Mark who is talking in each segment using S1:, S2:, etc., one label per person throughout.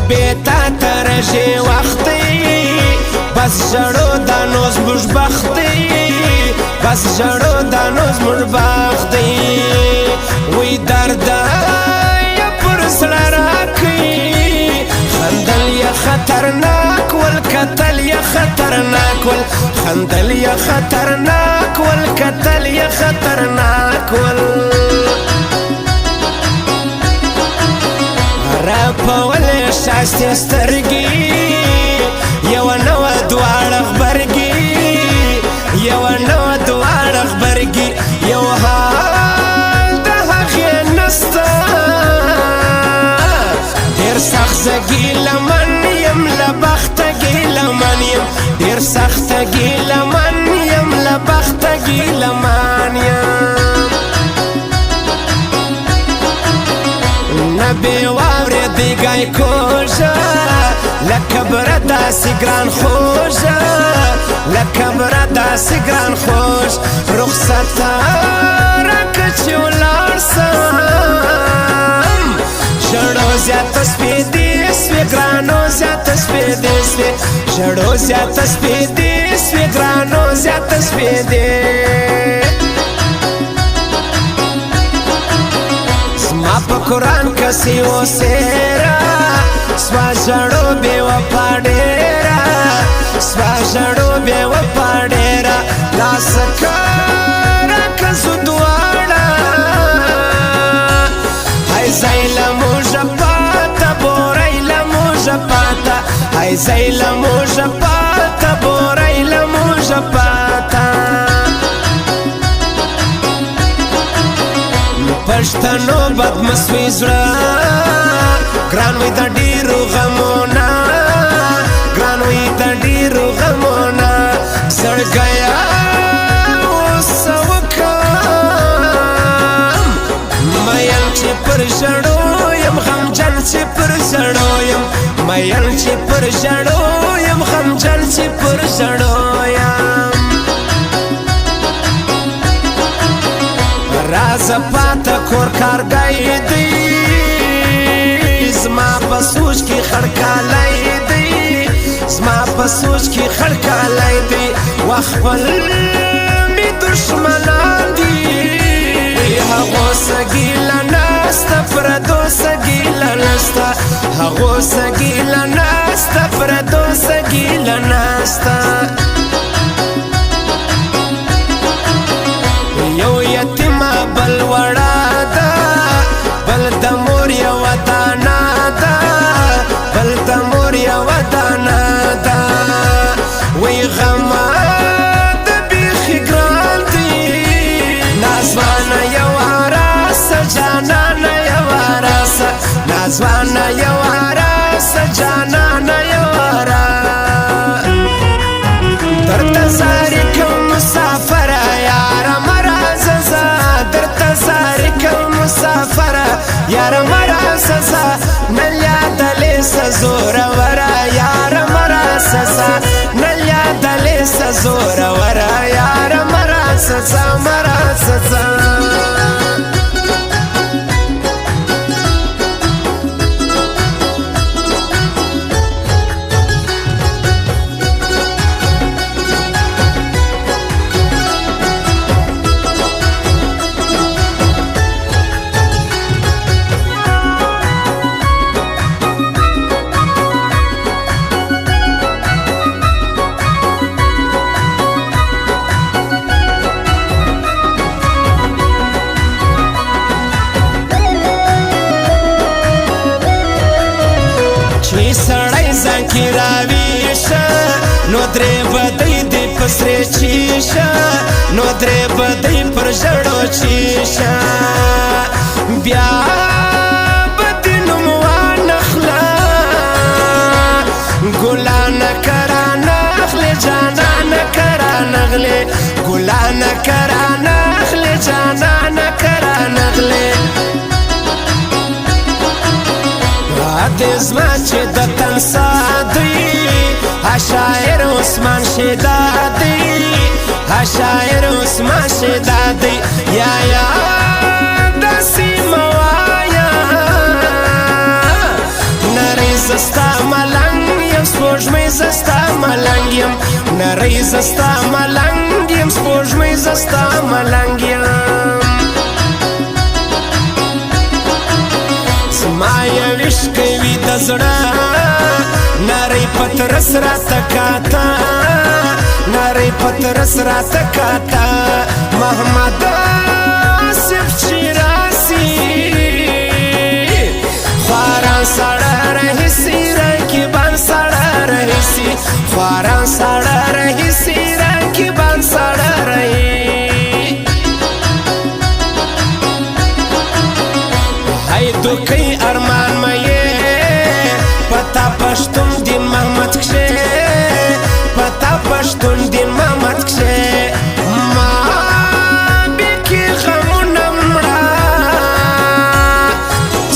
S1: بیتا ترجی وقتی بس جڑو دانوز مجبختی بس جڑو دانوز مجبختی وی درد یا پرسل راکی خندل یا خطرناک والکتل یا خطرناک خندل یا خطرناک والکتل یا خطرناک راپولی شاستی سترگی یو نو دوار اخبرگی یو نو دوار اخبرگی یو حال ده حقی نستا دیر سخت گیل من یم لبخت گیل من یم دیر سخت گیل من یم لبخت گیل من یم نبی واوری دیگای کوژا لکبر داسی گران خوشا لکبر داسی گران خوش رخصت رکچی ولارسم جڑو زیاد سپیدی سوی گرانو زیاد سپیدی سوی جڑو زیاد سپیدی سوی گرانو زیاد سپیدی زما پا قرآن کسی و سیرا سوا جڑو بے وفا ڈیرا سوا جڑو بے وفا ڈیرا لاسکارا کسو دوارا های زیل موجا پاتا بوریل موجا پاتا های زیل موجا پاتا بوریل موجا پاتا پشتنو بد مسوی زړه ګران وي د ډیرو غمونه ګران وي د ډیرو غمونه زړګیا اوس وکم مین چې پر ژړو یم غمجن چې پر ژړو یم مین چې پر ژړو یم غمجن چې پر ژړو یم راز پاتا کور کارگئی دی زما پسوچ کی خڑکالائی دی زما پسوچ کی خڑکالائی دی وخبل می دشمنان دی هغو سگیلا ناستا پردو سگیلا ناستا هغو سگیلا ناستا پردو سگیلا ناستا یو یتیما بل وڑا دا بل دمور یو دانا دا بل دمور یو دانا دا وی غما دا بیخی گران دی نازوانا یو عراس جانانا یو عراس نازوانا یو عراس جانانا یو عراس درد زاری کم مسافر یارا مسافر یار مرا سزا نلیا دلی سزور ورا یار مرا سزا نلیا دلی سزور ورا یار مرا سزا مرا سزا سړی ځان کې راویشه نو درې بدۍ دې په سرې چیشه نو درې بدۍ پر ژړو چیشه بیا به دې نوم وانخله ګلانه کرانه اخلې جانانه کرانه اخلې ګلانه کرانه اخلې جانانه کرانه اخلې دزما چې د تن سادی شاعر عثمان شدادی شاعر عثمان شدادی یا دسی موایا نری زستا نړۍ زستا ملنګ یم سپوږمۍ زستا ملنګ یم زما یو عشق وي د زړه نری پترس راته کاته نری پترس راته کاته محمد آصف چې راسي خواران سړه رهسي رقیبان سړه رهسي خواران سړه رهسي رقیبان سړه رهي هی دوکۍ ارمان مې پتا پښتون دین محمد کښې پتا پښتون دین محمد کښې ما بیکې غمونه مړه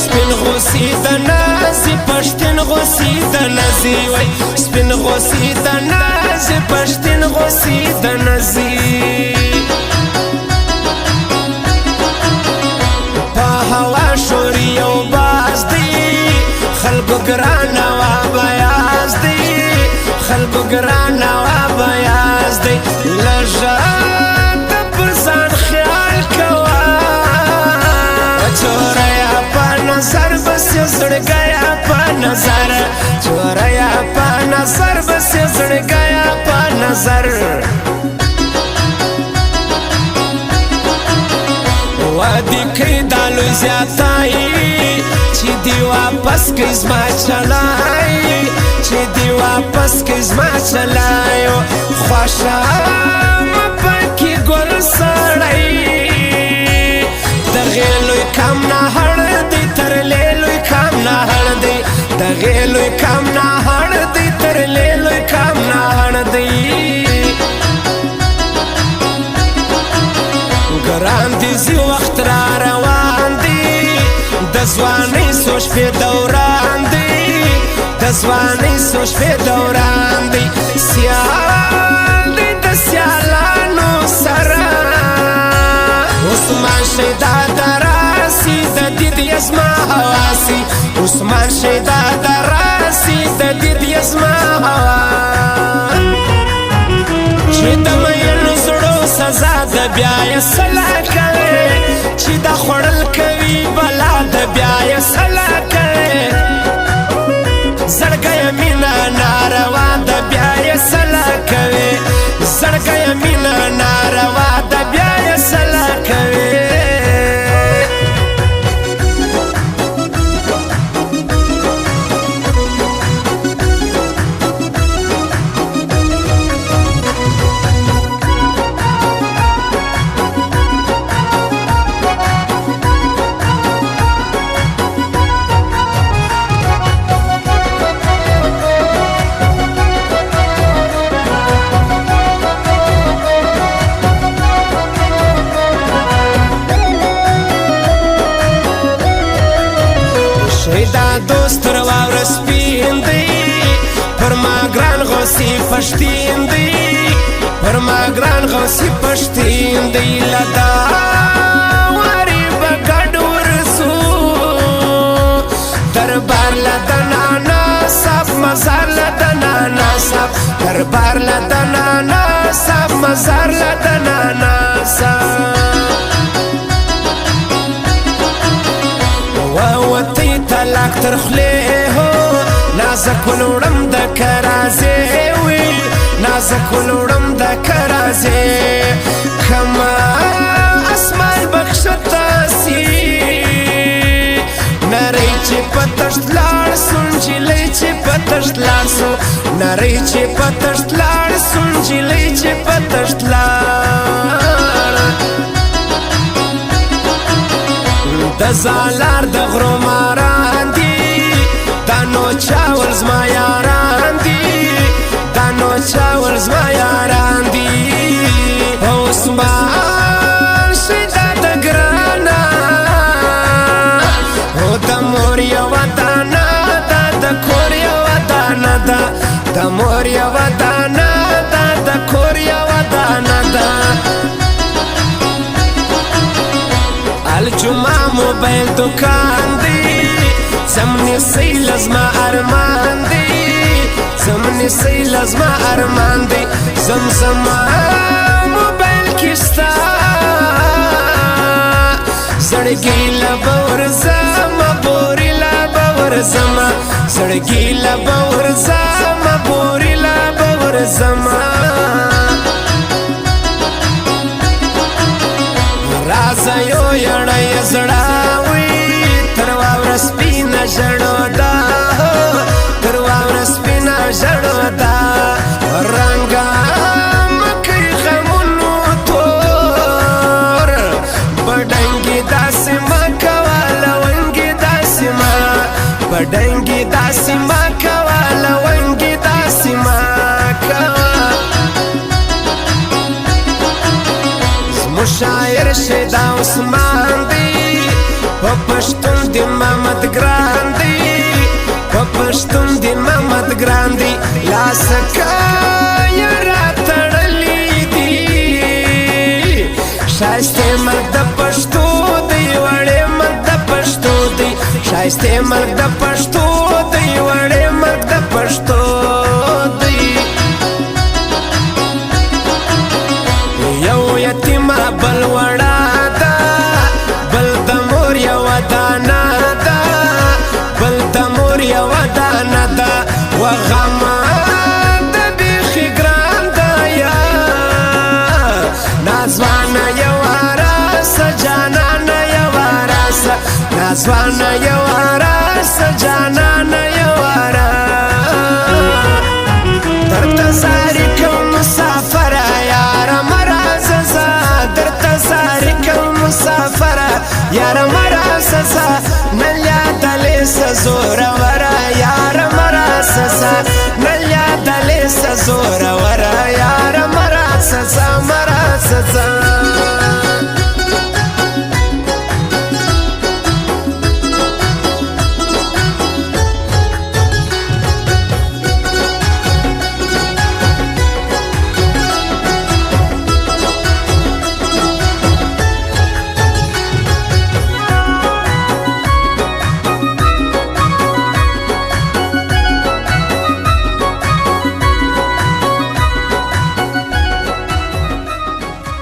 S1: سپین غوسي د نازي پښتون غوسي د نازي وای سپین غوسي د نازي پښتون غوسي د نازي په هوا شوري یو باز دی خلقو گرانا و بیاز دی خلقو گرانا و بیاز دی لجا دا پرزان خیال کوا چوریا پا نظر بس زڑگیا پا نظر چوریا پا نظر بس زڑگیا پا نظر وادی کئی دالو زیادائی چی دی واپس کئی زما چلائی چی دی واپس کئی زما چلائیو خواشا مپاکی گل سڑائی دغیلوی کام نا ہڑ دی تر لیلوی کام نا ہڑ دی دغیلوی کام نا ہڑ دی تر لیلوی کام نا ہڑ دی گران دیزی وقت را روان دی دزوانی سوش پی دوران دی دزوانی سوش پی دوران دی سیال دی دسیالانو سرا عثمان شیدا دراسی دا دید یزما حواسی عثمان شیدا دراسی دا دید یزما حواسی چی دا مین زڑو سزا دا بیای صلاح کرے چی دا خوڑل کوي بلا دا بیای صلاح کرے زڑگای مینا ناروا دا بیای صلاح کرے زڑگای مینا ناروا دا بیای صلاح کرے دوست رواور سپین دی پر ما گران غوثی پشتین دی پر ما گران غوثی پشتین دی لدا واری بگڑ ورسو دربار لدنانا سب مزار لدنانا سب دربار لدنانا سب مزار لدنانا سب ووتی تلاک ترخلی ہو نازک ولوڑم دا کرازی وی نازک ولوڑم دا کرازی کما اسمان بخشتا سی نری چی پتشت لار سن جلی چی پتشت لار سو نری چی پتشت لار سن جلی چی پتشت لار د زالار د غرو ماران دی دانو چاول زما یاران دی دانو چاول زما یاران دی عثمان شیدا د ګرانا او د مور یو دانا دا د کور یو دانا دا د مور یو دانا دا د کور یو دانا دا الجمعه موبایل دکان دی زمنی سی لازما ارمان دی سمنی سی لازما ارمان دی زمزما موبایل کستا زړګي لبا ورزما بوري لبا ورزما زړګي لبا ورزما بوري لبا ورزما رازا یو یړای زړاوي تر واور سپینا ژړو دا تر واور سپینا ژړو دا رنگا مکه غمونو تور بډنګي داسې ما کواله ونګي داسې ما بډنګي داسې ما کواله ونګي داسې ما کوا مشاعر شدا عثمان دی په پښتون دی محمد ګران دی په پښتون دی محمد ګران دی لاسکا یرا تړلې دی شایسته مرګ د پښتو دی وړې مرګ د پښتو دی شایسته مرګ د پښتو دی وړې مرګ د پښتو دی یو یتیم بل وړا دا بل د مور یو دانا دا بل د مور یو دانا دا وغما د بیخي ګران دا یا نازوانا یو راس جانانا یو راس نازوانا یو راس جانانا یو راس درته ساری کوم مسافر یار مراززا درته ساری کوم مسافر یار مراززا نلیا دلیس زور ورا یار مراززا نلیا دلیس زور ورا یار مراززا مراززا